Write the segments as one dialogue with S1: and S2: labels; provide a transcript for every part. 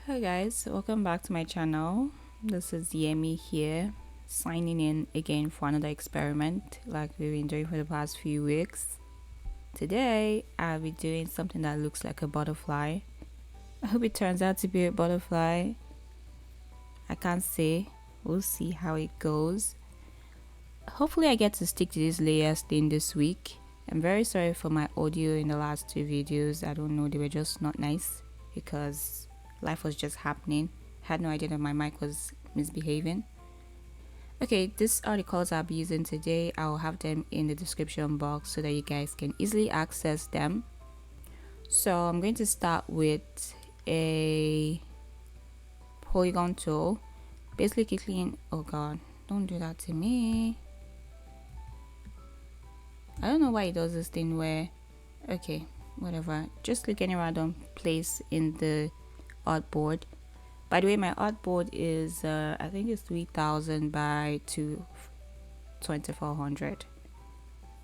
S1: Hi guys, welcome back to my channel. This is Yemi here, signing in again for another experiment like we've been doing for the past few weeks. Today I'll be doing something that looks like a butterfly. I hope it turns out to be a butterfly. I can't say. We'll see how it goes. Hopefully I get to stick to this layers thing this week. I'm very sorry for my audio in the last two videos. I don't know, they were just not nice because life was just happening. Had no idea that my mic was misbehaving. Okay, these are the colors I'll be using today. I'll have them in the description box so that you guys can easily access them. So I'm going to start with a polygon tool. Basically clicking, oh god, don't do that to me. I don't know why it does this thing where, okay, whatever. Just click any random place in the artboard. By the way, my artboard is I think it's 3000 by 2400.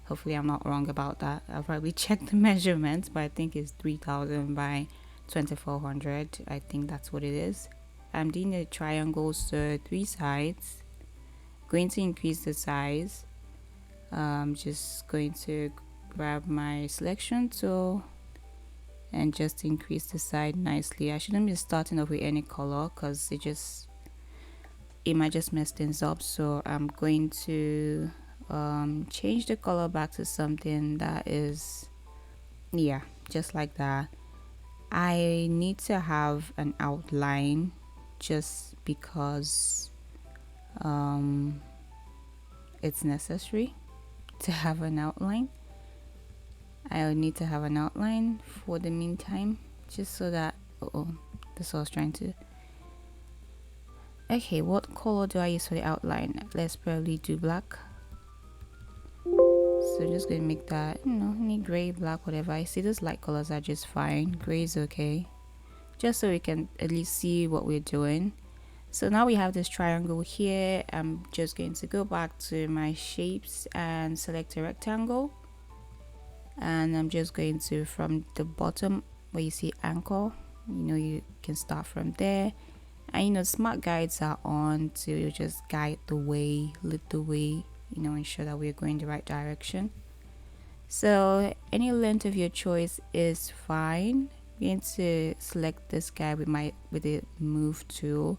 S1: Hopefully I'm not wrong about that. I'll probably check the measurements, but I think it's 3000 by 2400. I think that's what it is. I'm doing a triangle, so 3 sides. Going to increase the size. I'm just going to grab my selection tool and just increase the side nicely. I shouldn't be starting off with any color because it might just mess things up. So I'm going to change the color back to something that is, yeah, just like that. I need to have an outline just because it's necessary to have an outline. I'll need to have an outline for the meantime, just so that, that's what I was trying to. Okay, what color do I use for the outline? Let's probably do black. So I'm just gonna make that, any gray, black, whatever. I see those light colors are just fine. Gray is okay, just so we can at least see what we're doing. So now we have this triangle here. I'm just going to go back to my shapes and select a rectangle. And I'm just going to, from the bottom where you see anchor, you can start from there. And smart guides are on to just guide the way, lead the way, ensure that we're going the right direction. So any length of your choice is fine. I'm going to select this guy with the move tool,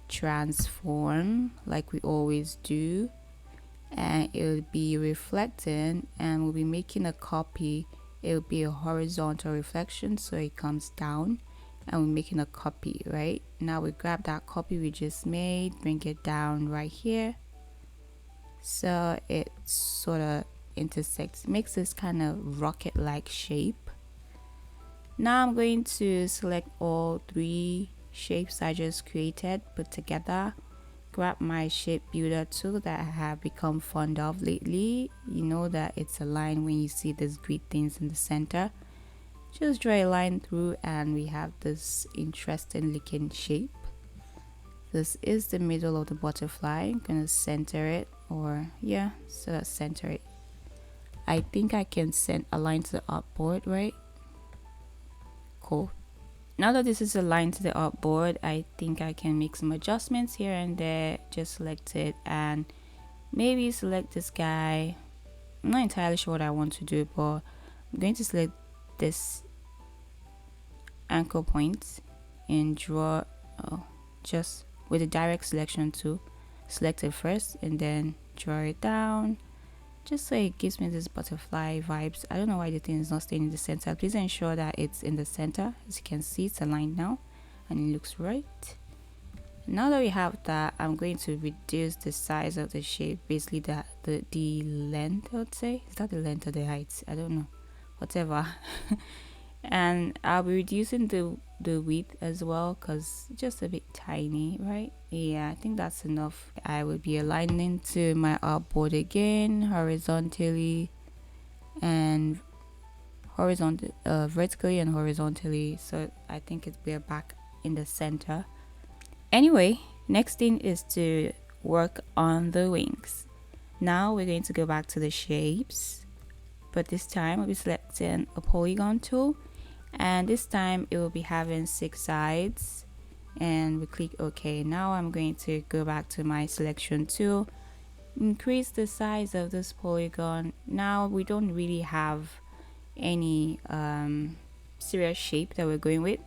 S1: transform like we always do, and it'll be reflecting, and we'll be making a copy. It'll be a horizontal reflection, so it comes down, and we're making a copy. Right now we grab that copy we just made, bring it down right here, so it sort of intersects, makes this kind of rocket like shape. Now I'm going to select all 3 shapes I just created, put together, grab my shape builder tool that I have become fond of lately. You know that it's a line when you see these grid things in the center. Just draw a line through and we have this interesting looking shape. This is the middle of the butterfly. I'm gonna center it, or yeah, so let's center it. I think I can send a line to the artboard, right? Cool. Now that this is aligned to the artboard, I think I can make some adjustments here and there. Just select it and maybe select this guy. I'm not entirely sure what I want to do, but I'm going to select this anchor point and draw just with a direct selection tool. Select it first and then draw it down, just so it gives me this butterfly vibes. I don't know why the thing is not staying in the center. Please ensure that it's in the center. As you can see, it's aligned now and it looks right. Now that we have that, I'm going to reduce the size of the shape, basically the length, I would say. Is that the length or the height? I don't know, whatever. And I'll be reducing the width as well, because it's just a bit tiny, right? Yeah, I think that's enough. I will be aligning to my artboard again, horizontally and vertically and horizontally. So I think we're back in the center. Anyway, next thing is to work on the wings. Now we're going to go back to the shapes, but this time I'll be selecting a polygon tool, and this time it will be having 6 sides. and we click OK. Now I'm going to go back to my selection tool, increase the size of this polygon. Now we don't really have any serious shape that we're going with,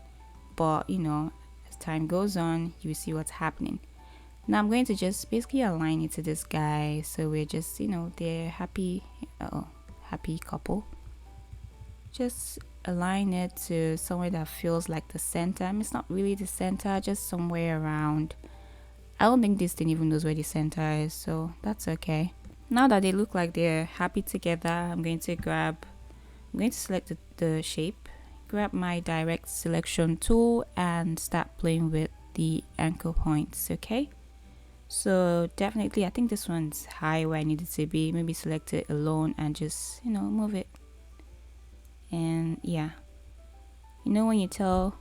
S1: but you know, as time goes on, you see what's happening. Now I'm going to just basically align it to this guy, so we're just, you know, they're happy, happy couple. Just align it to somewhere that feels like the center. I mean, it's not really the center, just somewhere around. I don't think this thing even knows where the center is, so that's okay. Now that they look like they're happy together, I'm going to select the shape, grab my direct selection tool and start playing with the anchor points. Okay, so definitely I think this one's high where I need it to be. Maybe select it alone and just, you know, move it. And yeah, you know, when you tell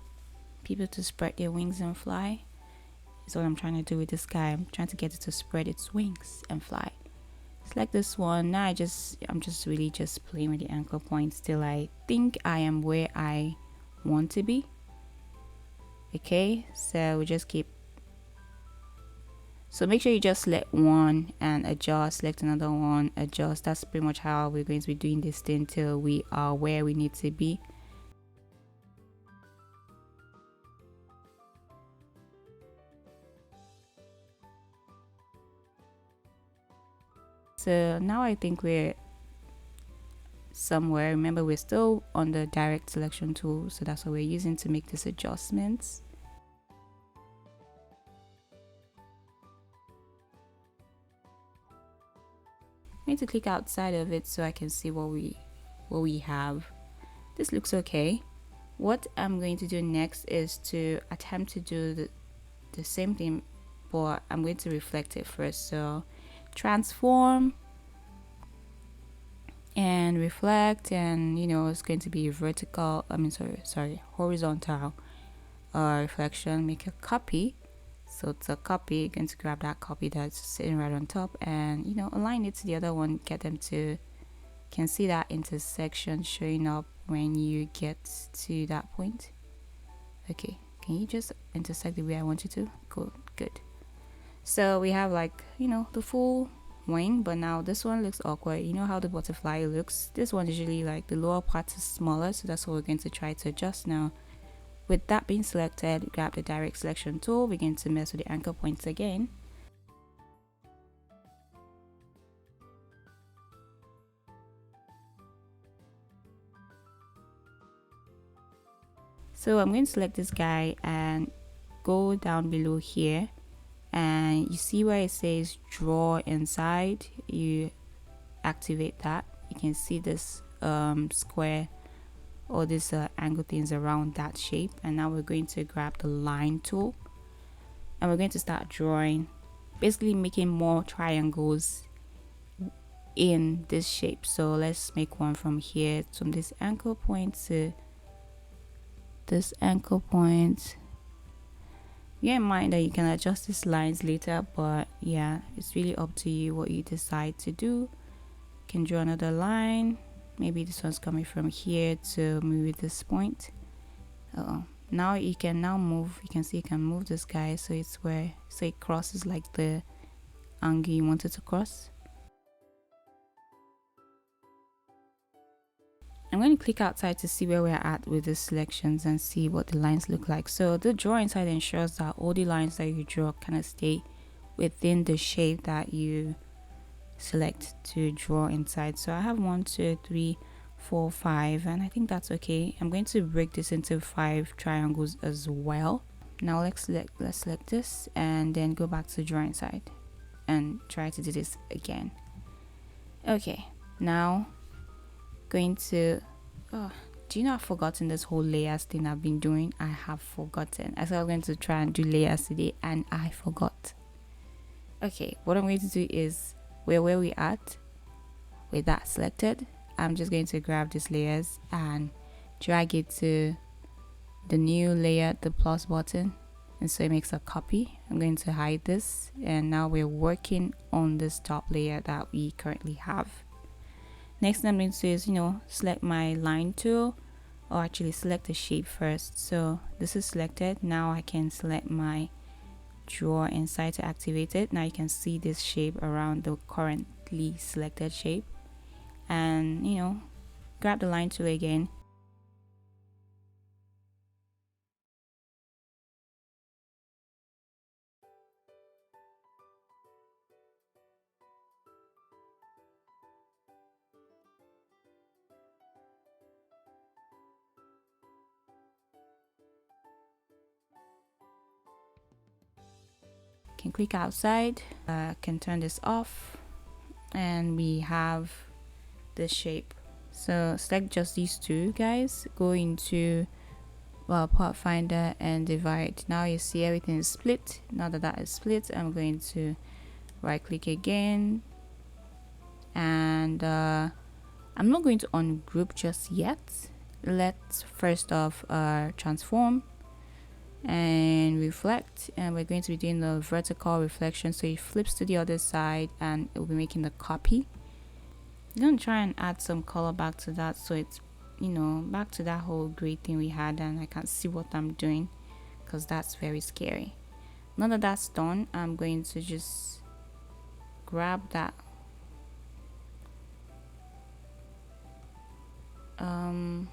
S1: people to spread their wings and fly, is what I'm trying to do with this guy. I'm trying to get it to spread its wings and fly. Select this one. Now I'm just really just playing with the anchor points till I think I am where I want to be. Okay, so we just keep. So make sure you just select one and adjust, select another one, adjust. That's pretty much how we're going to be doing this thing till we are where we need to be. So now I think we're somewhere. Remember, we're still on the direct selection tool, so that's what we're using to make these adjustments. I need to click outside of it so I can see what we have. This looks okay. What I'm going to do next is to attempt to do the same thing, but I'm going to reflect it first. So transform and reflect, and you know, it's going to be vertical, horizontal reflection. Make a copy. So it's a copy, you're going to grab that copy that's sitting right on top and, you know, align it to the other one, get them to, can see that intersection showing up when you get to that point. Okay, can you just intersect the way I want you to? Cool, good. So we have, like, you know, the full wing, but now this one looks awkward. You know how the butterfly looks? This one usually, like, the lower part is smaller, so that's what we're going to try to adjust now. With that being selected, grab the direct selection tool, begin to mess with the anchor points again. So I'm going to select this guy and go down below here, and you see where it says draw inside, you activate that. You can see this square or this angle things around that shape, and now we're going to grab the line tool and we're going to start drawing, basically making more triangles in this shape. So let's make one from here, from this anchor point to this anchor point. Bear in mind that you can adjust these lines later, but yeah, it's really up to you what you decide to do. You can draw another line. Maybe this one's coming from here to maybe this point. Now you can move. You can see you can move this guy so it's where, so it crosses like the angle you want it to cross. I'm going to click outside to see where we're at with the selections and see what the lines look like. So the draw inside ensures that all the lines that you draw kind of stay within the shape that you select to draw inside. So I have 1, 2, 3, 4, 5, and I think that's okay. I'm going to break this into 5 triangles as well. Now let's select this and then go back to drawing side and try to do this again. Okay, now going to do you know I've forgotten this whole layers thing I've been doing. I have forgotten. I said I was going to try and do layers today and I forgot. Okay, what I'm going to do is where we at with that selected, I'm just going to grab these layers and drag it to the new layer, the plus button, and so it makes a copy. I'm going to hide this, and now we're working on this top layer that we currently have. Next thing I'm going to do is, you know, select my line tool, or actually select the shape first. So this is selected. Now I can select my drawer inside to activate it. Now you can see this shape around the currently selected shape, and grab the line tool again. Can click outside, can turn this off, and we have this shape. So select just these two guys, go into Pathfinder and divide. Now you see everything is split. Now that that is split, I'm going to right click again, and I'm not going to ungroup just yet. Let's first off transform and reflect, and we're going to be doing the vertical reflection, so it flips to the other side and it will be making the copy. I'm gonna try and add some color back to that, so it's back to that whole gray thing we had, and I can't see what I'm doing because that's very scary. Now that that's done, I'm going to just grab that now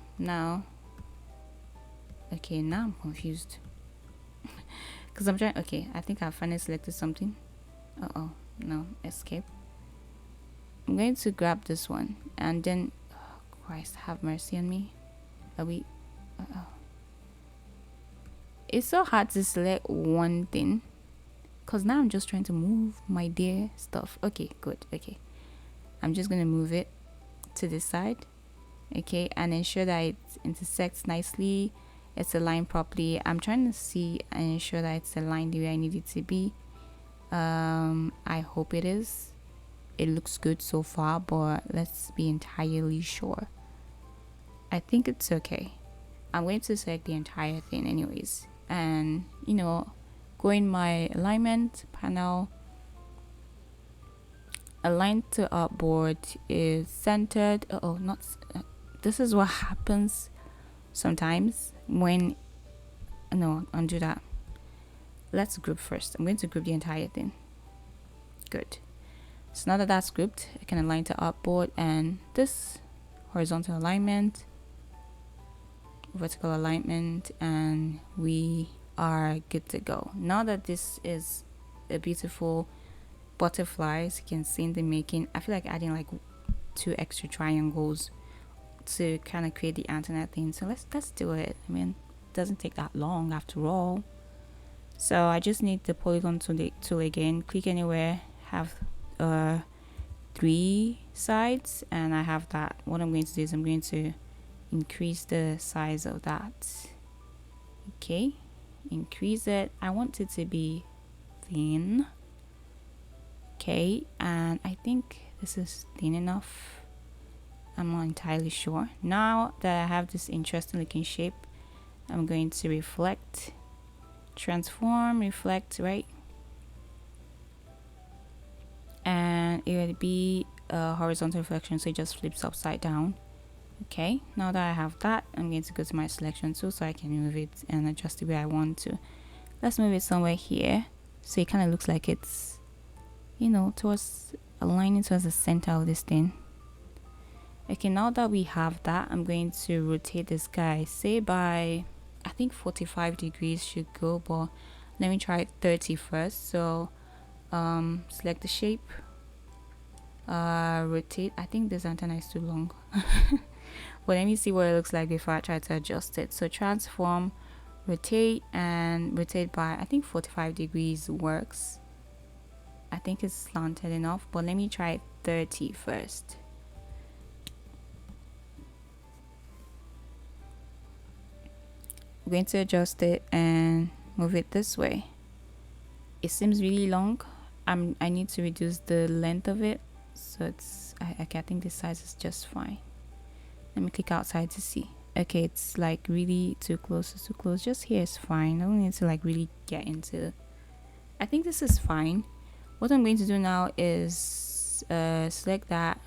S1: I'm confused because I'm trying. Okay, I think I finally selected something. Oh no, escape. I'm going to grab this one, and then Christ have mercy on me. Are we it's so hard to select one thing because now I'm just trying to move my dear stuff. Okay, good. Okay, I'm just gonna move it to this side, okay, and ensure that it intersects nicely, it's aligned properly. I'm trying to see and ensure that it's aligned the way I need it to be. I hope it is. It looks good so far, but let's be entirely sure. I think it's okay. I'm going to select the entire thing anyways, and go in my alignment panel. Align to artboard is centered. This is what happens sometimes when undo that. Let's group first. I'm going to group the entire thing. Good. So now that that's grouped, I can align to artboard, and this horizontal alignment, vertical alignment, and we are good to go. Now that this is a beautiful butterflies, you can see in the making, I feel like adding like 2 extra triangles to kind of create the antenna thing. So let's do it. I mean, it doesn't take that long after all. So I just need the polygon tool again. Click anywhere, have 3 sides, and I have that. What I'm going to do is I'm going to increase the size of that. Okay, increase it. I want it to be thin. Okay, and I think this is thin enough. I'm not entirely sure. Now that I have this interesting looking shape, I'm going to reflect, transform, reflect, right? And it will be a horizontal reflection, so it just flips upside down. Okay, now that I have that, I'm going to go to my selection tool so I can move it and adjust it where I want to. Let's move it somewhere here so it kind of looks like it's towards aligning towards the center of this thing. Okay, now that we have that, I'm going to rotate this guy, say by I think 45 degrees should go, but let me try 30 first. So select the shape, rotate. I think this antenna is too long but let me see what it looks like before I try to adjust it. So transform, rotate, and rotate by I think 45 degrees works. I think it's slanted enough, but let me try 30 first. I'm going to adjust it and move it this way. It seems really long. I need to reduce the length of it, so it's I think this size is just fine. Let me click outside to see. Okay, it's like really too close. Just here is fine. I don't need to like really get into. I think this is fine. What I'm going to do now is select that.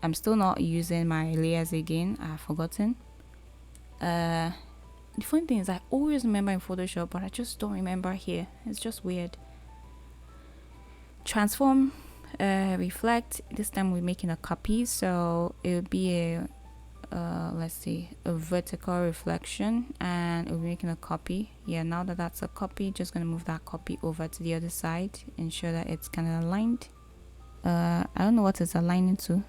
S1: I'm still not using my layers again. I've forgotten. The funny thing is I always remember in Photoshop, but I just don't remember here. It's just weird. Transform, reflect. This time we're making a copy, so it'll be a let's see, a vertical reflection, and we're making a copy. Yeah, now that that's a copy, just gonna move that copy over to the other side, ensure that it's kind of aligned. I don't know what it's aligning to.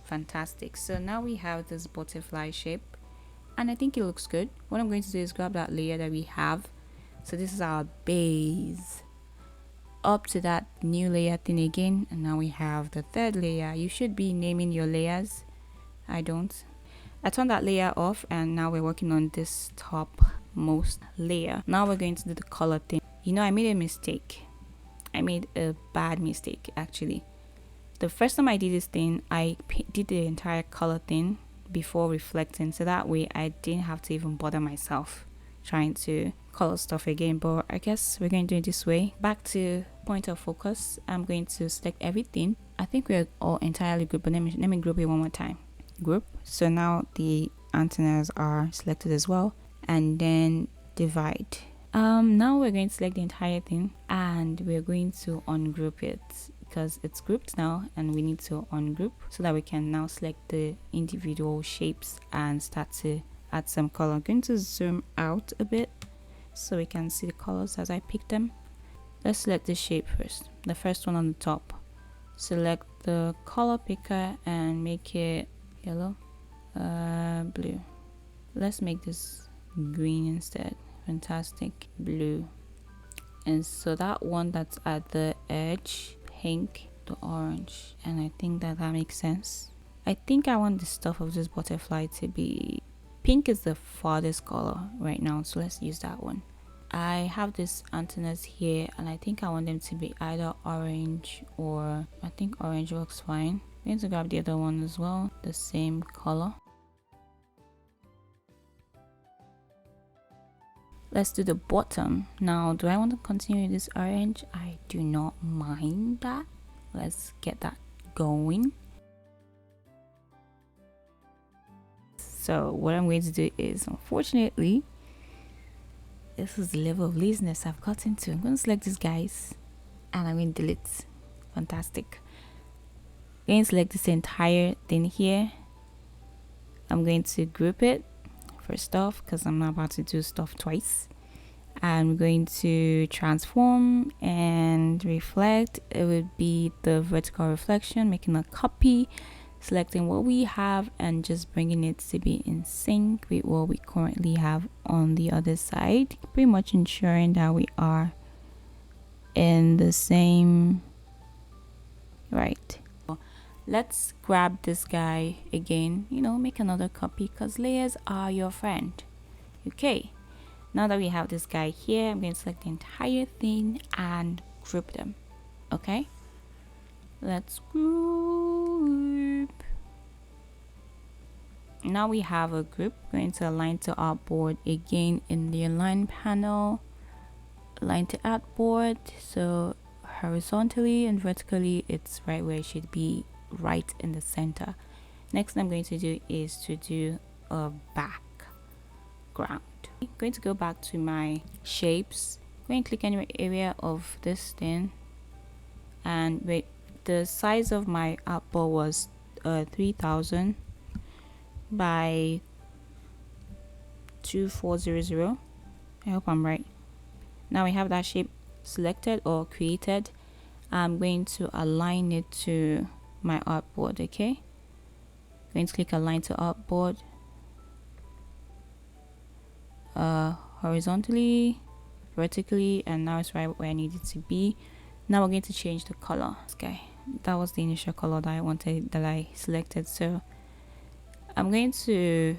S1: Fantastic. So now we have this butterfly shape, and I think it looks good. What I'm going to do is grab that layer that we have. So this is our base. Up to that new layer thing again, and now we have the third layer. You should be naming your layers. I don't. I turned that layer off, and now we're working on this top most layer. Now we're going to do the color thing. You know, I made a mistake. I made a bad mistake actually. The first time I did this thing, I did the entire color thing before reflecting, so that way I didn't have to even bother myself trying to color stuff again. But I guess we're going to do it this way. Back to point of focus. I'm going to select everything. I think we're all entirely good, but let me group it one more time. Group. So now the antennas are selected as well, and then divide. Now we're going to select the entire thing, and we're going to ungroup it because it's grouped now, and we need to ungroup so that we can now select the individual shapes and start to add some color. I'm going to zoom out a bit so we can see the colors as I pick them. Let's select the shape first, the first one on the top. Select the color picker and make it yellow, blue. Let's make this green instead. Fantastic. Blue. And so that one that's at the edge, pink, the orange, and I think that makes sense. I think I want the stuff of this butterfly to be pink. Is the farthest color right now, so let's use that one. I have these antennas here, and I think I want them to be either orange, or I think orange works fine. I'm going to grab the other one as well, the same color. Let's do the bottom. Now, do I want to continue this orange? I do not mind that. Let's get that going. So what I'm going to do is, unfortunately, this is the level of laziness I've gotten to. I'm going to select these guys, and I'm going to delete. Fantastic. I'm going to select this entire thing here. I'm going to group it first off because I'm not about to do stuff twice. I'm going to transform and reflect. It would be the vertical reflection, making a copy, selecting what we have and just bringing it to be in sync with what we currently have on the other side, pretty much ensuring that we are in the same. Right. Let's grab this guy again, make another copy because layers are your friend. Okay, now that we have this guy here, I'm going to select the entire thing and group them. Okay, let's group. Now we have a group. Going to align to artboard again in the align panel. Align to artboard, so horizontally and vertically it's right where it should be, right in the center. Next thing I'm going to do is to do a background. I'm going to go back to my shapes, go and click any area of this thing, and wait, the size of my artboard was 3000 by 2400. I hope I'm right. Now we have that shape selected or created. I'm going to align it to my artboard. Okay, going to click align to artboard, horizontally, vertically, and now it's right where I need it to be. Now we're going to change the color. Okay, that was the initial color that I wanted, that I selected. So I'm going to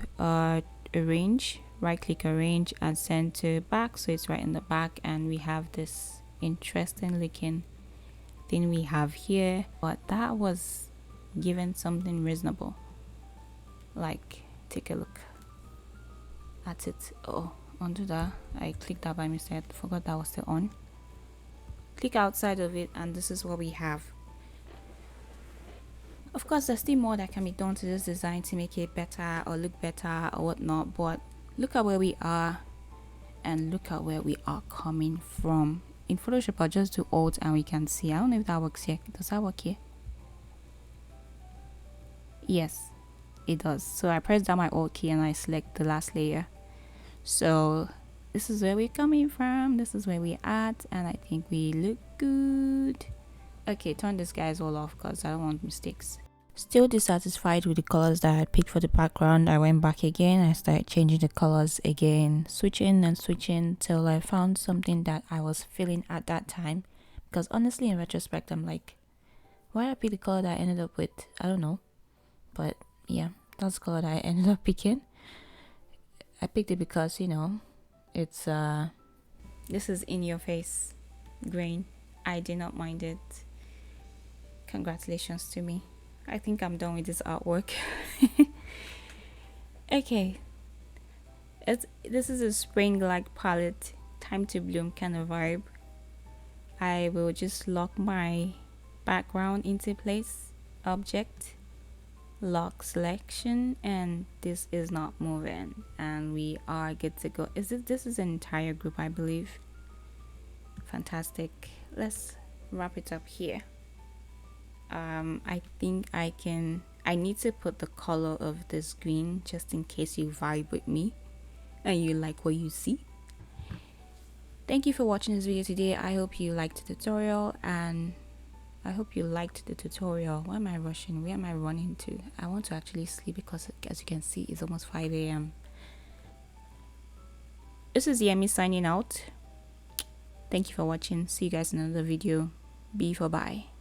S1: arrange, right click arrange and send to back, so it's right in the back, and we have this interesting looking thing we have here, but that was given something reasonable. Like, take a look at it. Oh, undo that. I clicked that by mistake. I forgot that was still on. Click outside of it, and this is what we have. Of course, there's still more that can be done to this design to make it better or look better or whatnot, but look at where we are and look at where we are coming from. In Photoshop, I'll just do Alt and we can see. I don't know if that works here. Does that work here? Yes, it does. So I press down my Alt key and I select the last layer. So this is where we're coming from. This is where we're at, and I think we look good. Okay, turn this guys all off because I don't want mistakes. Still dissatisfied with the colors that I had picked for the background, I went back again. I started changing the colors again, switching and switching till I found something that I was feeling at that time. Because honestly, in retrospect, I'm like, why did I pick the color that I ended up with? I don't know. But yeah, that's the color that I ended up picking. I picked it because, you know, it's this is in your face grain. I did not mind it. Congratulations to me. I think I'm done with this artwork. Okay, this is a spring-like palette, time to bloom kind of vibe. I will just lock my background into place, object, lock selection, and this is not moving, and we are good to go. This is an entire group, I believe. Fantastic. Let's wrap it up here. I think I need to put the color of this green just in case you vibe with me and you like what you see. Thank you for watching this video today. I hope you liked the tutorial, and I hope you liked the tutorial. Why am I rushing? Where am I running to? I want to actually sleep because, as you can see, it's almost 5 a.m. This is Yemi signing out. Thank you for watching. See you guys in another video. B for bye.